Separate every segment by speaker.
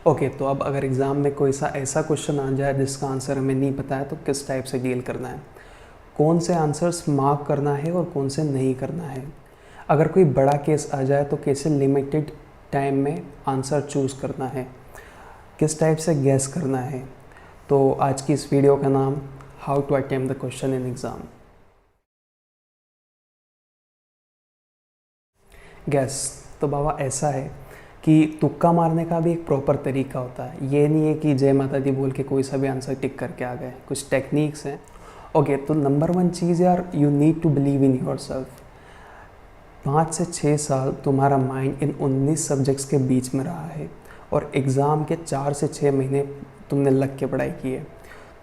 Speaker 1: Okay, तो अब अगर एग्ज़ाम में कोई सा ऐसा क्वेश्चन आ जाए जिसका आंसर हमें नहीं पता है तो किस टाइप से डील करना है, कौन से आंसर्स मार्क करना है और कौन से नहीं करना है। अगर कोई बड़ा केस आ जाए तो कैसे लिमिटेड टाइम में आंसर चूज़ करना है, किस टाइप से गैस करना है। तो आज की इस वीडियो का नाम how to attempt the question in exam. Guess तो बाबा ऐसा है कि तुक्का मारने का भी एक प्रॉपर तरीका होता है। ये नहीं है कि जय माता दी बोल के कोई सा भी आंसर टिक करके आ गए, कुछ टेक्निक्स हैं। ओके, तो नंबर 1 चीज़ यार, you need to believe in yourself. 5 से 6 साल तुम्हारा माइंड इन 19 सब्जेक्ट्स के बीच में रहा है और एग्ज़ाम के 4 से 6 महीने तुमने लग के पढ़ाई की है।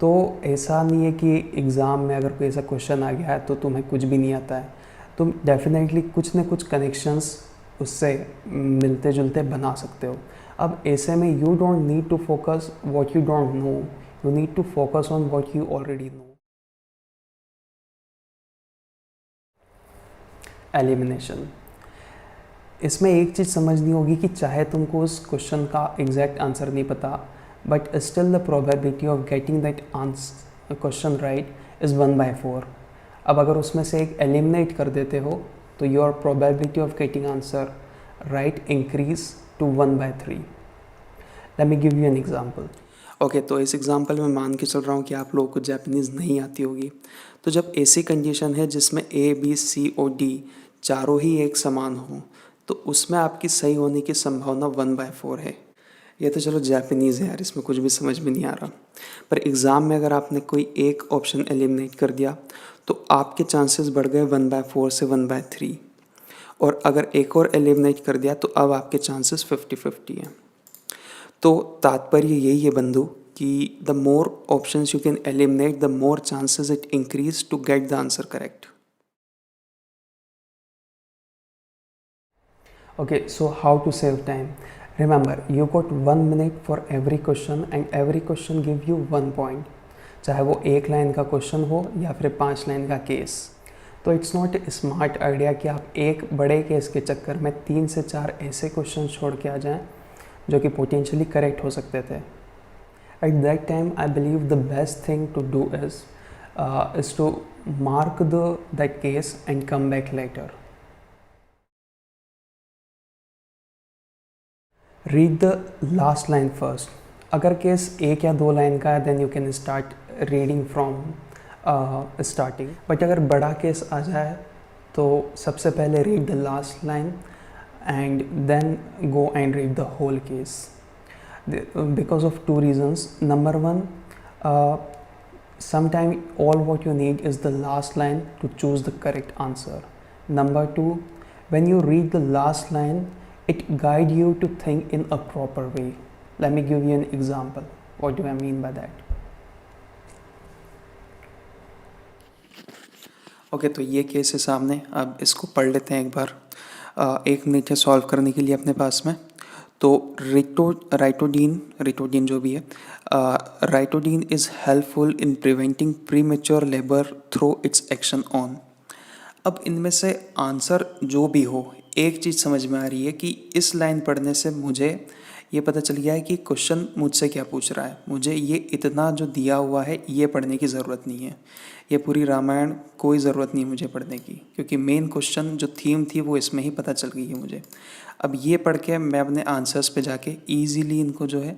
Speaker 1: तो ऐसा नहीं है कि एग्ज़ाम में अगर कोई ऐसा क्वेश्चन आ गया है तो तुम्हें कुछ भी नहीं आता है। तुम डेफिनेटली कुछ न कुछ कनेक्शंस उससे मिलते जुलते बना सकते हो। अब ऐसे में you don't need to focus what you don't know, you need to focus on what you already know. Elimination, इसमें एक चीज़ समझनी होगी कि चाहे तुमको उस क्वेश्चन का एग्जैक्ट आंसर नहीं पता, but still the probability of getting that answer question right is 1/4। अब अगर उसमें से एक एलिमिनेट कर देते हो तो your probability of getting answer right increase to 1/3। Let me give you an example. Okay, तो इस एग्जांपल में मान के चल रहा हूँ कि आप लोगों को जापानीज़ नहीं आती होगी। तो जब ऐसी कंडीशन है जिसमें ए बी सी और डी चारों ही एक समान हो तो उसमें आपकी सही होने की संभावना 1/4 है। ये तो चलो जापानीज़ है यार, इसमें कुछ भी समझ में नहीं आ रहा। पर एग्ज़ाम में अगर आपने कोई एक ऑप्शन एलिमिनेट कर दिया तो आपके चांसेस बढ़ गए 1/4 से 1/3, और अगर एक और एलिमिनेट कर दिया तो अब आपके चांसेस 50-50 हैं। तो तात्पर्य यही है बंधु कि the more options you can eliminate the more chances it increase to get the answer correct. Okay, so how to save time? Remember, you got 1 minute for every question and every question give you 1 point, चाहे वो एक line का question हो या फिर 5 line का case. तो it's not a smart idea कि आप एक बड़े केस के चक्कर में 3 से 4 ऐसे क्वेश्चन छोड़ के आ जाएं जो कि पोटेंशियली करेक्ट हो सकते थे। At that time I believe the best thing to do is to mark that case and come back later. Read the last line first. अगर केस 1 या 2 लाइन का है then you can start reading from starting, but अगर बड़ा case आ जाए तो सबसे पहले read the last line and then go and read the whole case, because of 2 reasons. Number 1, sometimes all what you need is the last line to choose the correct answer. Number 2, when you read the last line it guide you to think in a proper way. Let me give you an example. What do I mean by that? Okay, तो ये case है सामने, अब इसको पढ़ लेते हैं एक बार। 1 मिनट है सॉल्व करने के लिए अपने पास में। तो राइटोडीन जो भी है, ritodrine is helpful in preventing premature labour through its action on. अब इनमें से आंसर जो भी हो, एक चीज़ समझ में आ रही है कि इस लाइन पढ़ने से मुझे ये पता चल गया है कि क्वेश्चन मुझसे क्या पूछ रहा है। मुझे ये इतना जो दिया हुआ है ये पढ़ने की ज़रूरत नहीं है, ये पूरी रामायण कोई ज़रूरत नहीं है मुझे पढ़ने की, क्योंकि मेन क्वेश्चन जो थीम थी वो इसमें ही पता चल गई है मुझे। अब ये पढ़ के मैं अपने आंसर्स पे जाके ईजीली इनको जो है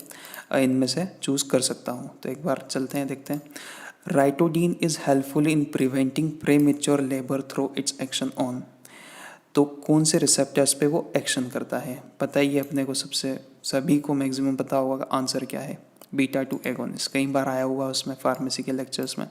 Speaker 1: इनमें से चूज़ कर सकता हूँ। तो एक बार चलते हैं, देखते हैं। Ritodrine is helpful in preventing premature labour through its action on. तो कौन से रिसेप्टर्स पे वो एक्शन करता है पता ही है अपने को, सभी को मैक्सिमम पता होगा आंसर क्या है, बीटा-2 एगोनिस्ट। कई बार आया हुआ उसमें फार्मेसी के लेक्चर्स में।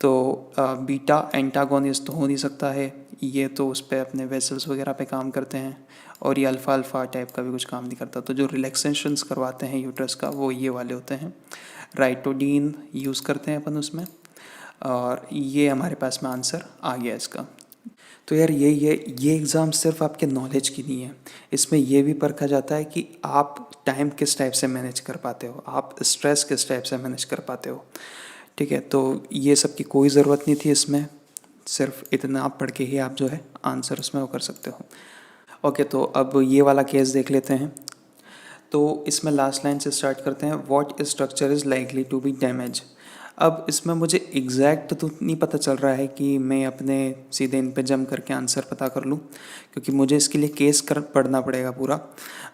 Speaker 1: तो बीटा एंटागोनिस्ट तो हो नहीं सकता है, ये तो उस पर अपने वेसल्स वगैरह पे काम करते हैं, और ये अल्फ़ा अल्फ़ा टाइप का भी कुछ काम नहीं करता। तो जो रिलैक्सेशंस करवाते हैं यूट्रस का वो ये वाले होते हैं। राइटोडीन यूज़ करते हैं अपन उसमें, और ये हमारे पास में आंसर आ गया इसका। तो यार ये एग्ज़ाम सिर्फ आपके नॉलेज की नहीं है, इसमें ये भी परखा जाता है कि आप टाइम किस टाइप से मैनेज कर पाते हो, आप स्ट्रेस किस टाइप से मैनेज कर पाते हो। ठीक है, तो ये सब की कोई ज़रूरत नहीं थी इसमें, सिर्फ इतना आप पढ़ के ही आप जो है आंसर उसमें वो कर सकते हो। ओके, तो अब ये वाला केस देख लेते हैं। तो इसमें लास्ट लाइन से स्टार्ट करते हैं, what structure is likely to be damage. अब इसमें मुझे एग्जैक्ट तो नहीं पता चल रहा है कि मैं अपने सीधे इन पे जम करके आंसर पता कर लूँ, क्योंकि मुझे इसके लिए केस कर पढ़ना पड़ेगा पूरा।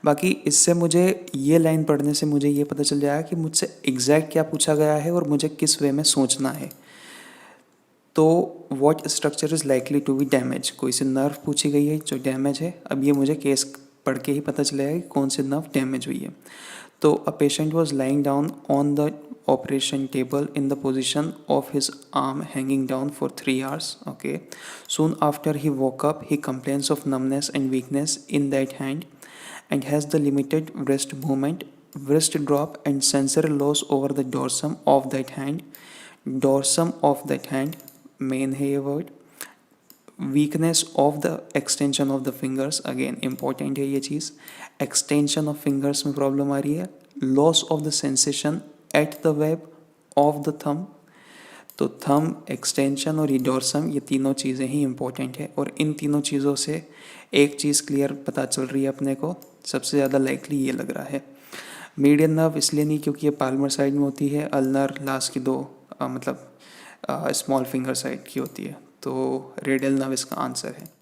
Speaker 1: बाकी इससे मुझे ये लाइन पढ़ने से मुझे ये पता चल जाएगा कि मुझसे एग्जैक्ट क्या पूछा गया है और मुझे किस वे में सोचना है। तो what structure is likely to be damage, कोई सी नर्व पूछी गई है जो डैमेज है। अब ये मुझे केस पढ़ के ही पता चलेगा कि कौन सी नर्व डैमेज हुई है। तो a patient was lying down on the operation table in the position of his arm hanging down for 3 hours. Okay, soon after he woke up, he complains of numbness and weakness in that hand and has the limited wrist movement, wrist drop and sensory loss over the dorsum of that hand. Dorsum of that hand, main है ये word. Weakness of the extension of the fingers, again important है ये चीज़। extension of fingers में problem आ रही है। loss of the sensation at the web of the thumb. तो थम, extension और डॉर्सम, ये तीनों चीज़ें ही इंपॉर्टेंट है। और इन तीनों चीज़ों से एक चीज़ क्लियर पता चल रही है अपने को, सबसे ज़्यादा लाइकली ये लग रहा है। मीडियन नर्व इसलिए नहीं क्योंकि ये पाल्मर साइड में होती है, अल्नर लास्ट की दो मतलब स्मॉल फिंगर साइड की होती है। तो रेडियल नर्व इसका आंसर है।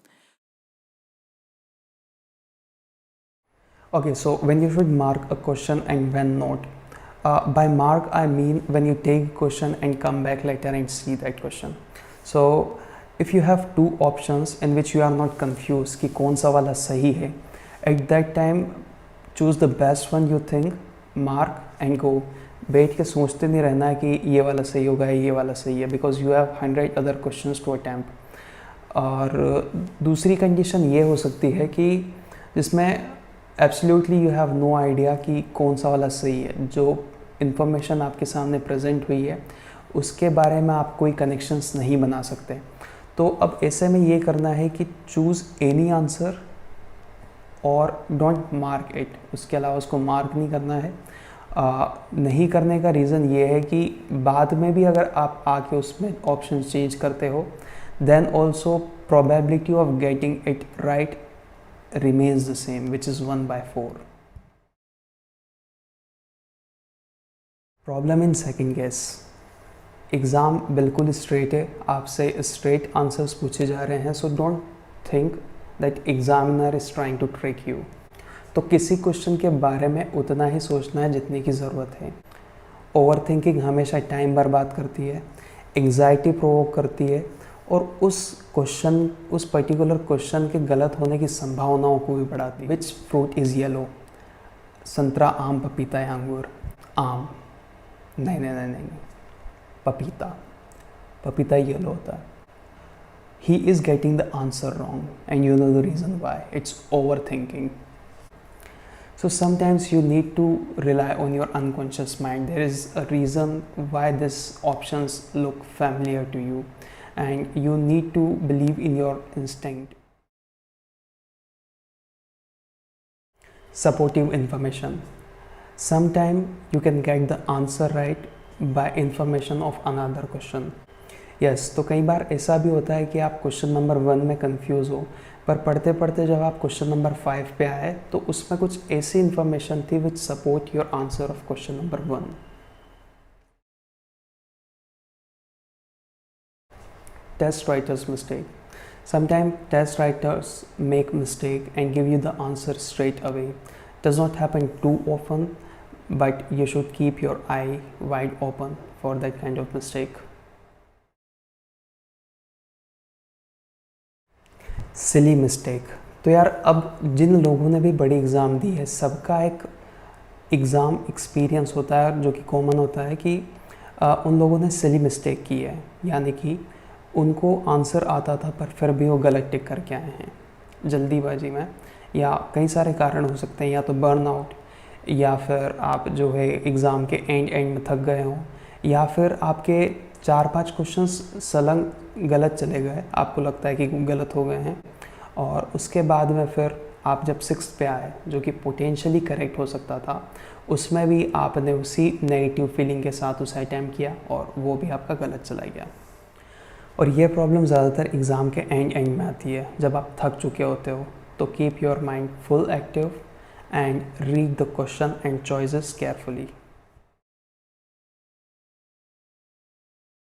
Speaker 2: Okay, so when you should mark a question and when not. By mark I mean when you take a question and come back later and see that question. So if you have two options in which you are not confused कि कौन सा वाला सही है, at that time choose the best one you think, mark and go. बैठ के सोचते नहीं रहना है कि ये वाला सही होगा ये वाला सही है, because you have 100 other questions to attempt. और दूसरी कंडीशन ये हो सकती है कि जिसमें absolutely you have no idea कि कौन सा वाला सही है। जो इन्फॉर्मेशन आपके सामने प्रेजेंट हुई है उसके बारे में आप कोई कनेक्शंस नहीं बना सकते। तो अब ऐसे में ये करना है कि चूज़ एनी आंसर और डोंट मार्क इट, उसके अलावा उसको मार्क नहीं करना है। नहीं करने का रीज़न ये है कि बाद में भी अगर आप आके उसमें ऑप्शन चेंज करते हो then also probability of getting it right remains the same, which is 1/4. Problem in second guess. Exam बिल्कुल स्ट्रेट है, आपसे स्ट्रेट आंसर्स पूछे जा रहे हैं, so don't think that examiner is trying to trick you. तो किसी क्वेश्चन के बारे में उतना ही सोचना है जितने की ज़रूरत है। ओवर थिंकिंग हमेशा टाइम बर्बाद करती है, एंग्जाइटी प्रोवोक करती है और उस पर्टिकुलर क्वेश्चन के गलत होने की संभावनाओं को भी बढ़ाती है। Which fruit is yellow? संतरा, आम, पपीता या अंगूर? आम। नहीं नहीं नहीं नहीं, पपीता। पपीता येलो होता है। He is getting the answer wrong and you know the reason why, it's over thinking. So sometimes you need to rely on your unconscious mind. There is a reason why these options look familiar to you and you need to believe in your instinct. Supportive information. Sometimes you can get the answer right by information of another question. Yes, तो कई बार ऐसा भी होता है कि आप question number 1 में confuse हो, पर पढ़ते पढ़ते जब आप क्वेश्चन नंबर 5 पे आए तो उसमें कुछ ऐसी इन्फॉर्मेशन थी विच support your answer of question number 1. Test writers mistake. Sometimes test writers make mistake and give you the answer straight away. Does not happen too often, but you should keep your eye wide open for that kind of mistake. Silly mistake. तो यार अब जिन लोगों ने भी बड़ी exam दी है सबका एक एग्ज़ाम एक्सपीरियंस होता है जो कि कॉमन होता है कि उन लोगों ने सिली मिस्टेक की है, यानी कि उनको आंसर आता था पर फिर भी वो गलत टिक करके आए हैं जल्दीबाजी में, या कई सारे कारण हो सकते हैं, या तो बर्नआउट, या फिर आप जो है एग्ज़ाम के एंड में थक गए हों, या फिर आपके 4-5 क्वेश्चंस सलंग गलत चले गए, आपको लगता है कि गलत हो गए हैं, और उसके बाद में फिर आप जब 6th पे आए जो कि पोटेंशियली करेक्ट हो सकता था, उसमें भी आपने उसी नेगेटिव फीलिंग के साथ उसे अटैम्प्ट किया और वो भी आपका गलत चला गया. और ये प्रॉब्लम ज़्यादातर एग्ज़ाम के एंड में आती है जब आप थक चुके होते हो. तो keep your mind full active and read the question and choices carefully.